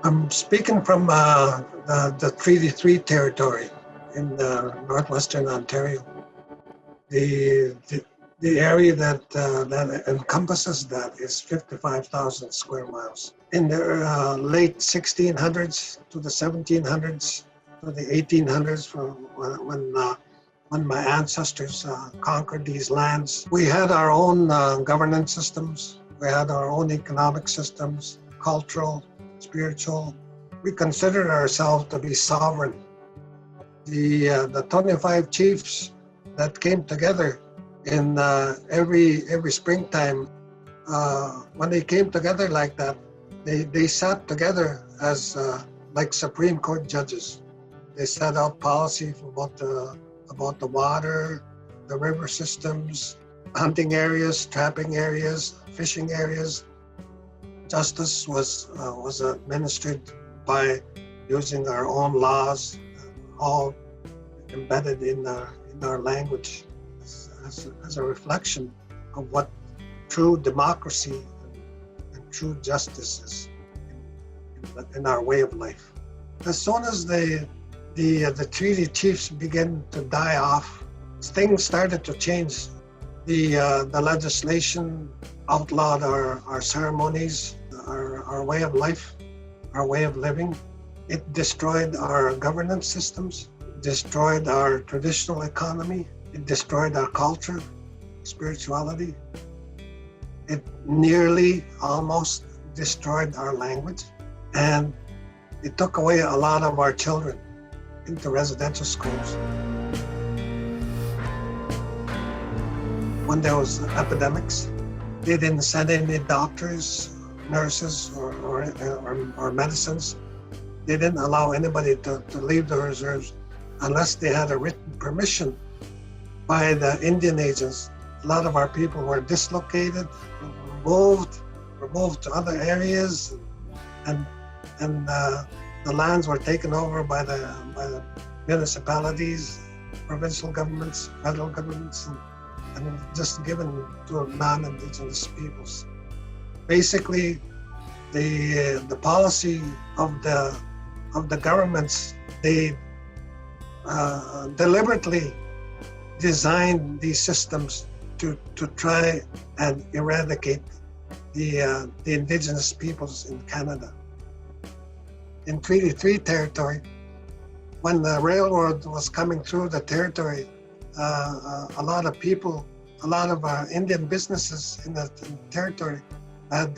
I'm speaking from the Treaty 3 territory in northwestern Ontario. The, the, the area that encompasses that is 55,000 square miles. In the late 1600s to the 1700s to the 1800s, when my ancestors conquered these lands, we had our own governance systems. We had our own economic systems, cultural, spiritual. We considered ourselves to be sovereign. The 25 chiefs that came together in every springtime, when they came together like that, they sat together as like Supreme Court judges. They set out policy about the water, the river systems, hunting areas, trapping areas, fishing areas. Justice was administered by using our own laws, all embedded in our language as a reflection of what true democracy and true justice is in our way of life. As soon as the treaty chiefs began to die off, things started to change. The legislation outlawed our ceremonies, our way of life, our way of living. It destroyed our governance systems, destroyed our traditional economy, it destroyed our culture, spirituality. It nearly almost destroyed our language, and it took away a lot of our children into residential schools. When there was epidemics, they didn't send any doctors, nurses, or medicines. They didn't allow anybody to leave the reserves unless they had a written permission by the Indian agents. A lot of our people were dislocated, were moved to other areas, and the lands were taken over by the municipalities, provincial governments, federal governments, and just given to non-Indigenous peoples. Basically, the policy of the governments, they deliberately designed these systems to try and eradicate the Indigenous peoples in Canada. In Treaty 3 territory, when the railroad was coming through the territory, a lot of people, a lot of Indian businesses in the territory had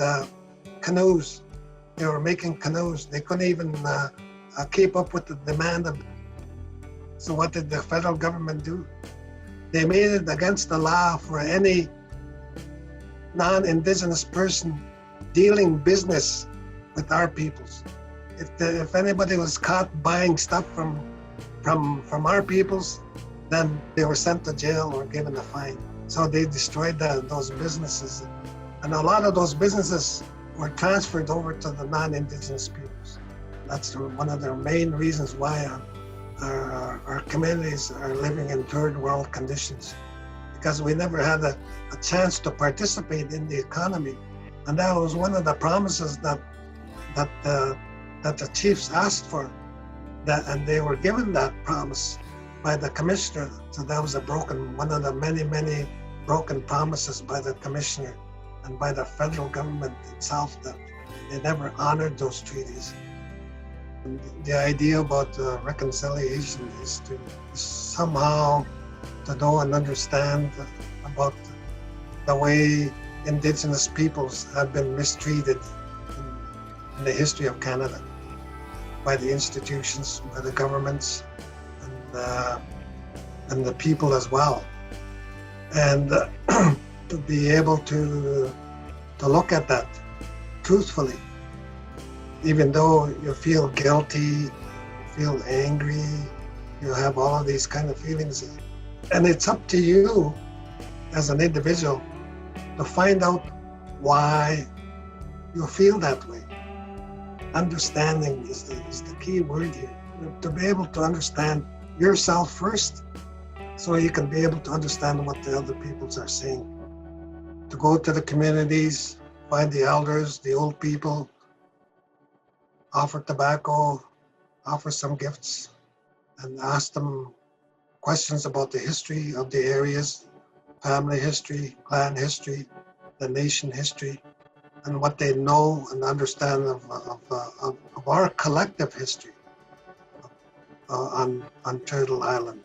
canoes. They were making canoes. They couldn't even keep up with the demand of. So what did the federal government do? They made it against the law for any non-Indigenous person dealing business with our peoples. If anybody was caught buying stuff from our peoples, then they were sent to jail or given a fine. So they destroyed those businesses. And a lot of those businesses were transferred over to the non-Indigenous peoples. That's one of the main reasons why our communities are living in third world conditions, because we never had a chance to participate in the economy. And that was one of the promises that the chiefs asked for, and they were given that promise by the commissioner. So that was one of the many broken promises by the commissioner and by the federal government itself, that they never honored those treaties. And the idea about reconciliation is to somehow to know and understand about the way Indigenous peoples have been mistreated in the history of Canada by the institutions, by the governments, and the people as well. And to be able to look at that truthfully, even though you feel guilty, you feel angry, you have all of these kind of feelings. And it's up to you as an individual to find out why you feel that way. Understanding is the key word here. To be able to understand yourself first, so you can be able to understand what the other peoples are saying. To go to the communities, find the elders, the old people, offer tobacco, offer some gifts, and ask them questions about the history of the areas, family history, clan history, the nation history, and what they know and understand of our collective history on Turtle Island.